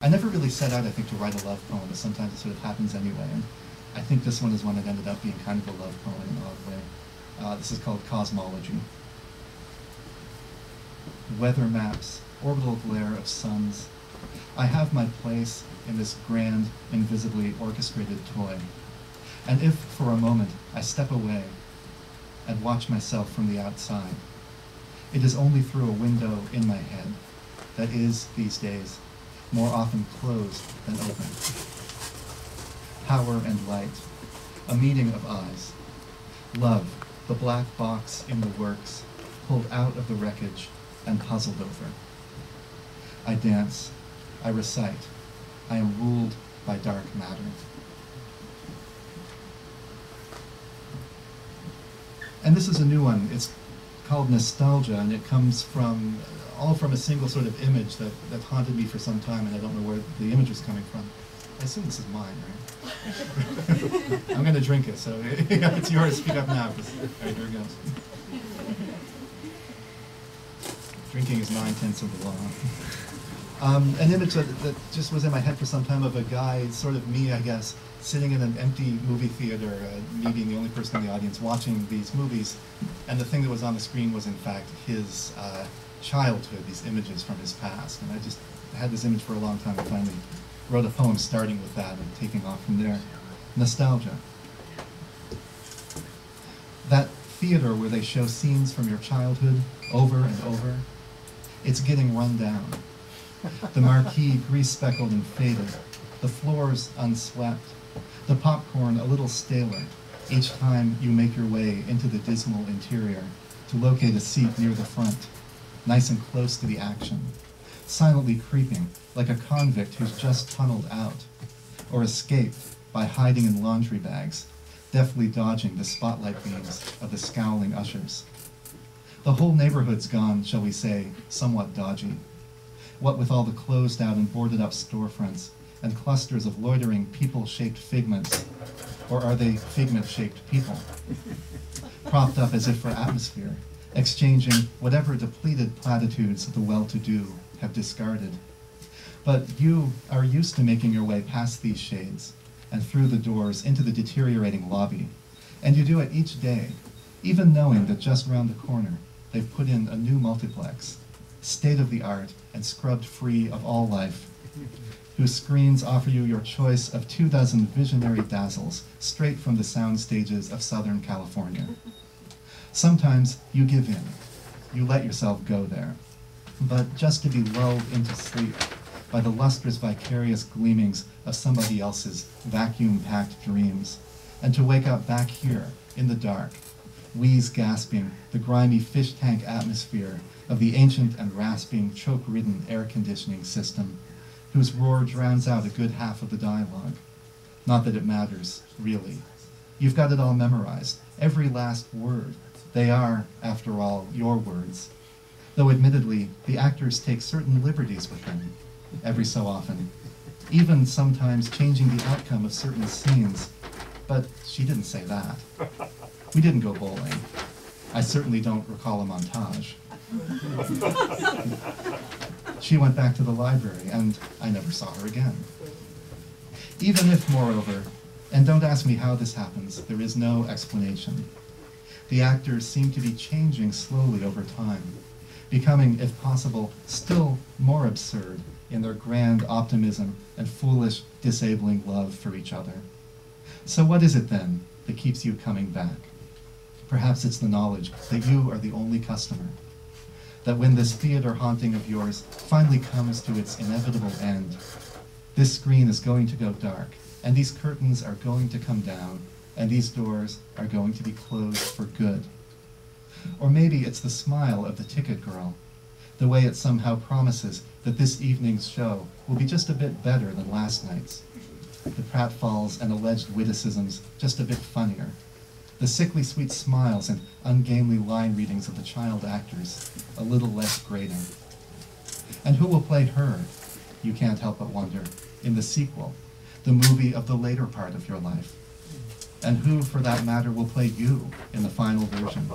I never really set out, I think, to write a love poem, but sometimes it sort of happens anyway. And I think this one is one that ended up being kind of a love poem in an odd way. This is called Cosmology. Weather maps, orbital glare of suns. I have my place in this grand, invisibly orchestrated toy. And if, for a moment, I step away and watch myself from the outside, it is only through a window in my head that is, these days, more often closed than open. Power and light, a meeting of eyes. Love, the black box in the works, pulled out of the wreckage and puzzled over. I dance, I recite, I am ruled by dark matter. And this is a new one. It's called Nostalgia, and it comes from all from a single sort of image that haunted me for some time, and I don't know where the image is coming from. I assume this is mine, right? I'm going to drink it, so if it's yours, speak up now. All right, here it goes. Drinking is 9/10 of the law. An image that just was in my head for some time of a guy, sort of me, I guess, sitting in an empty movie theater, me being the only person in the audience watching these movies, and the thing that was on the screen was in fact his childhood, these images from his past. And I just had this image for a long time and finally wrote a poem starting with that and taking off from there. Nostalgia. That theater where they show scenes from your childhood over and over, it's getting run down. The marquee grease-speckled and faded, the floors unswept, the popcorn a little staler each time you make your way into the dismal interior to locate a seat near the front, nice and close to the action, silently creeping like a convict who's just tunneled out, or escaped by hiding in laundry bags, deftly dodging the spotlight beams of the scowling ushers. The whole neighborhood's gone, shall we say, somewhat dodgy. What with all the closed out and boarded up storefronts and clusters of loitering people-shaped figments, or are they figment-shaped people, propped up as if for atmosphere, exchanging whatever depleted platitudes the well-to-do have discarded. But you are used to making your way past these shades and through the doors into the deteriorating lobby, and you do it each day, even knowing that just round the corner they've put in a new multiplex, state-of-the-art and scrubbed free of all life, whose screens offer you your choice of 24 visionary dazzles straight from the sound stages of Southern California. Sometimes you give in. You let yourself go there. But just to be lulled into sleep by the lustrous vicarious gleamings of somebody else's vacuum-packed dreams, and to wake up back here in the dark, wheeze gasping the grimy fish tank atmosphere of the ancient and rasping, choke-ridden air conditioning system, whose roar drowns out a good half of the dialogue. Not that it matters, really. You've got it all memorized, every last word. They are, after all, your words. Though admittedly, the actors take certain liberties with them, every so often, even sometimes changing the outcome of certain scenes. But she didn't say that. We didn't go bowling. I certainly don't recall a montage. She went back to the library, and I never saw her again. Even if, moreover, and don't ask me how this happens, there is no explanation. The actors seem to be changing slowly over time, becoming, if possible, still more absurd in their grand optimism and foolish, disabling love for each other. So what is it, then, that keeps you coming back? Perhaps it's the knowledge that you are the only customer, that when this theater haunting of yours finally comes to its inevitable end, this screen is going to go dark, and these curtains are going to come down, and these doors are going to be closed for good. Or maybe it's the smile of the ticket girl, the way it somehow promises that this evening's show will be just a bit better than last night's. The pratfalls and alleged witticisms just a bit funnier. The sickly sweet smiles and ungainly line readings of the child actors a little less grating. And who will play her, you can't help but wonder, in the sequel, the movie of the later part of your life? And who, for that matter, will play you in the final version,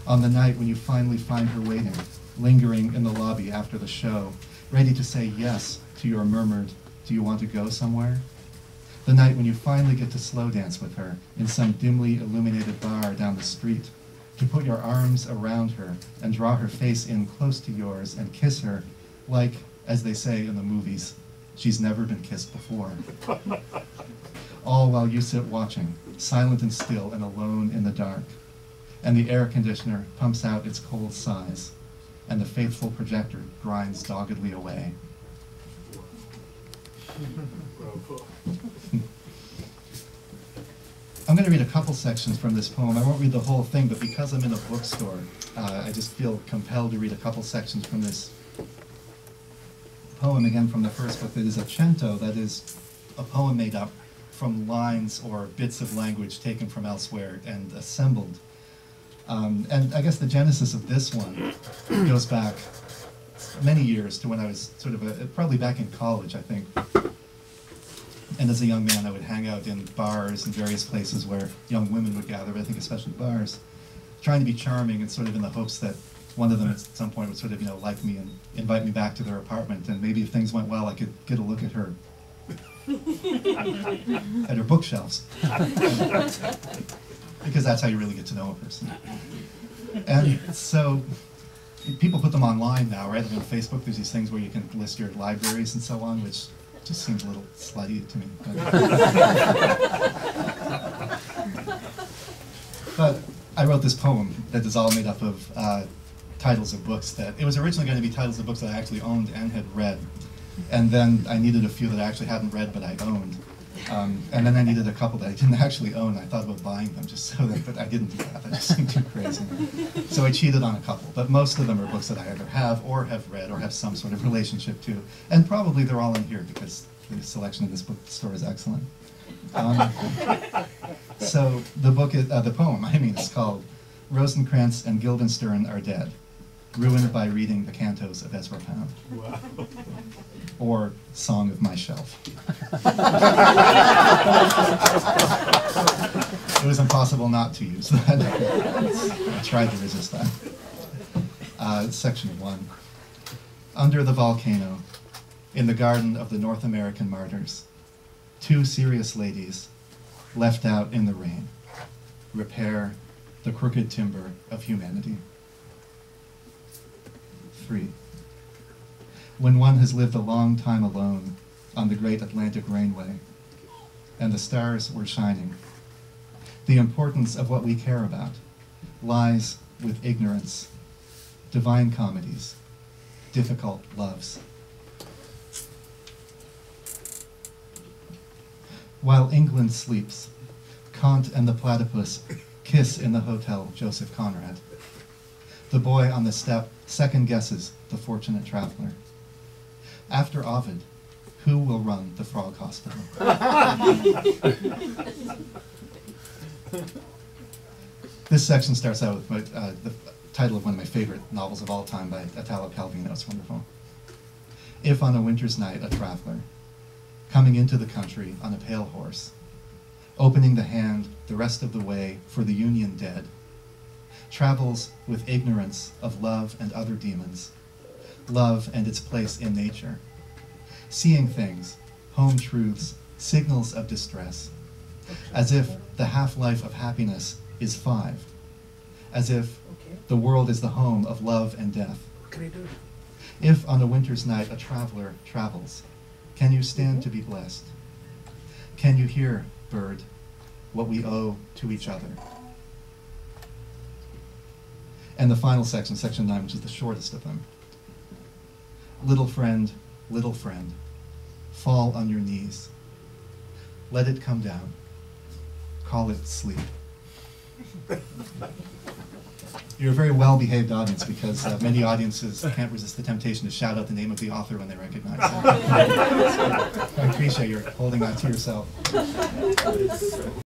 on the night when you finally find her waiting, lingering in the lobby after the show, ready to say yes to your murmured, "Do you want to go somewhere?" The night when you finally get to slow dance with her in some dimly illuminated bar down the street, to put your arms around her and draw her face in close to yours and kiss her like, as they say in the movies, she's never been kissed before. All while you sit watching, silent and still and alone in the dark, and the air conditioner pumps out its cold sighs, and the faithful projector grinds doggedly away. I'm going to read a couple sections from this poem. I won't read the whole thing, but because I'm in a bookstore, I just feel compelled to read a couple sections from this poem, again from the first book, that is a cento, that is a poem made up from lines or bits of language taken from elsewhere and assembled. And I guess the genesis of this one goes back many years to when I was sort of probably back in college, I think. And as a young man, I would hang out in bars and various places where young women would gather, but I think especially bars, trying to be charming and sort of in the hopes that one of them at some point would sort of, like me and invite me back to their apartment, and maybe if things went well, I could get a look at her, at her bookshelves. Because that's how you really get to know a person. And so people put them online now, right? On Facebook, there's these things where you can list your libraries and so on, which just seems a little slutty to me. But I wrote this poem that is all made up of titles of books that, it was originally going to be titles of books that I actually owned and had read. And then I needed a few that I actually hadn't read but I owned. And then I needed a couple that I didn't actually own. I thought about buying them just so that, but I didn't do that. That just seemed too crazy. So I cheated on a couple. But most of them are books that I either have or have read or have some sort of relationship to. And probably they're all in here because the selection in this bookstore is excellent. So the book, the poem, is called Rosencrantz and Guildenstern Are Dead, Ruined by Reading the Cantos of Ezra Pound. Wow. Or Song of My Shelf. It was impossible not to use that. I tried to resist that. Section 1. Under the volcano, in the garden of the North American martyrs, two serious ladies, left out in the rain, repair the crooked timber of humanity. 3. When one has lived a long time alone on the great Atlantic Rainway, and the stars were shining, the importance of what we care about lies with ignorance, divine comedies, difficult loves. While England sleeps, Kant and the platypus kiss in the Hotel Joseph Conrad. The boy on the step second guesses the fortunate traveler. After Ovid, who will run the Frog Hospital? This section starts out with the title of one of my favorite novels of all time by Italo Calvino. It's wonderful. If on a winter's night a traveler, coming into the country on a pale horse, opening the hand the rest of the way for the Union dead, travels with ignorance of love and other demons, love and its place in nature, seeing things, home truths, signals of distress, as if the half-life of happiness is 5, as if the world is the home of love and death. What can I do? If on a winter's night a traveler travels, can you stand to be blessed? Can you hear, bird, what we owe to each other? And the final section, section 9, which is the shortest of them. Little friend, fall on your knees. Let it come down. Call it sleep. You're a very well-behaved audience because many audiences can't resist the temptation to shout out the name of the author when they recognize it. I appreciate your holding that to yourself.